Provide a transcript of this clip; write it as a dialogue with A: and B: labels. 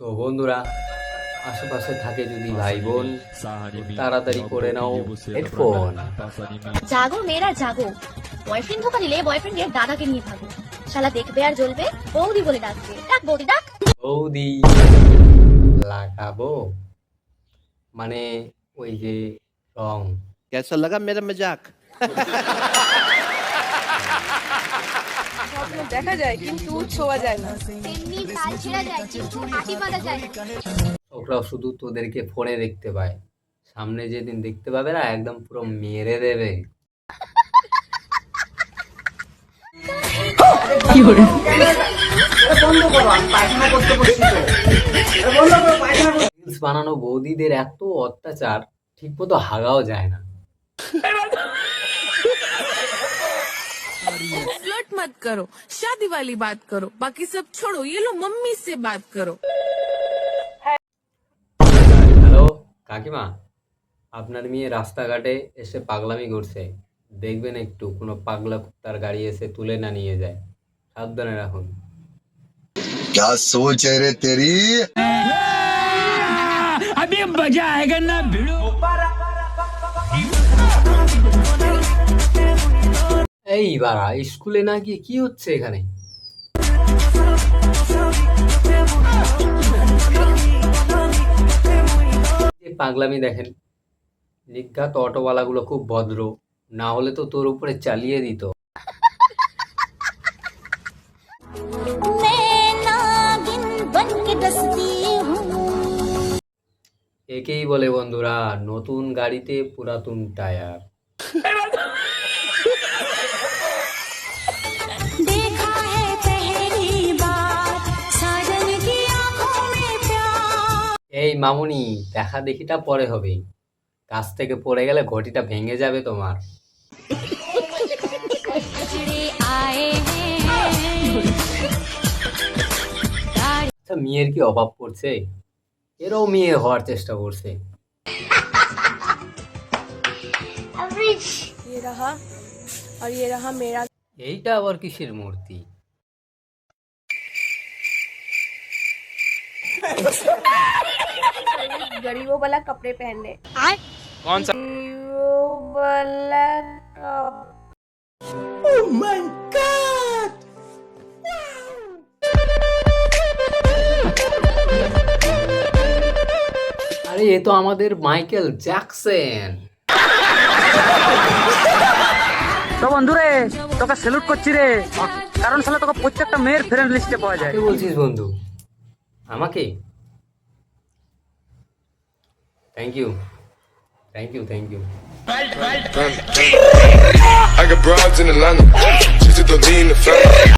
A: তো বন্ধুরা, আশেপাশে থাকে যদি ভাই বোন, তাড়াতাড়ি করে নাও হেডফোন।
B: জাগো মেয়েরা জাগো, বয়ফ্রেন্ড ধোকা দিলে বয়ফ্রেন্ডের দাদাকে নিয়ে ভাগো। শালা দেখবে আর জ্বলবে, বৌদি বলে ডাকবে। ডাক বৌদি ডাক।
A: বৌদি লাগাবো মানে ওই যে রং।
C: कैसा लगा मेरा मजाक?
D: স্বপ্ন দেখা যায় কিন্তু ছোঁয়া যায় না।
B: তেমনি তাল ছেঁড়া যায় কিন্তু আটি বাঁধা যায় না।
A: ওরাও শুধু তোদেরকে ফোনে দেখতে পায়, সামনে যেদিন দেখতে পাবে না একদম পুরো মেরে দেবে। রিলস বানানো বৌদিদের এত অত্যাচার, ঠিক মতো হাগাও যায় না।
E: फ्लर्ट मत करो, शादी वाली बात करो, बाकी सब छोड़ो, ये लो मम्मी से बात करो।
A: হ্যালো কাকিমা, আপনার মেয়ে রাস্তাঘাটে এসে পাগলামি করছে, দেখবেন একটু কোনো পাগলা কুত্তার গাড়ি এসে তুলে না নিয়ে যায়, সাবধানে রাখুন।
F: क्या सोच है रे तेरी?
G: अभी मजा आएगा ना भिड़ो।
A: এই বাড়া, স্কুলে না গিয়ে কি হচ্ছে এখানে? এই পাগলামি দেখেন, নিঘাত অটোওয়ালাগুলো খুব ভদ্র, না হলে তো তোর উপরে চালিয়ে দিত। একেই বলে বন্ধুরা নতুন গাড়িতে পুরাতন টায়ার। এই মামুনি, দেখা দেখিটা পরে হবে, কাছ থেকে পড়ে গেলে ঘটিটা ভেঙে যাবে তোমার। আচ্ছা, মেয়ের কি অভাব পড়ছে? এরাও মেয়ে হওয়ার চেষ্টা করছে।
D: ये रहा और ये रहा मेरा।
A: এইটা আবার কিসের মূর্তি?
D: गरीबों वाला कपड़े पहनने।
C: कौन सा?
D: गरीबों वाला
A: আরে এ তো আমাদের মাইকেল জ্যাকসন।
G: তো বন্ধুরে, তোকে স্যালুট করছি রে, কারণ শালা তোকে প্রত্যেকটা মেয়ের ফ্রেন্ড লিস্টে পাওয়া যায়।
A: কাকে বলছিস বন্ধু? আমাকে? Thank you, thank you, thank you.
H: I got broads in Atlanta, just to lean the family.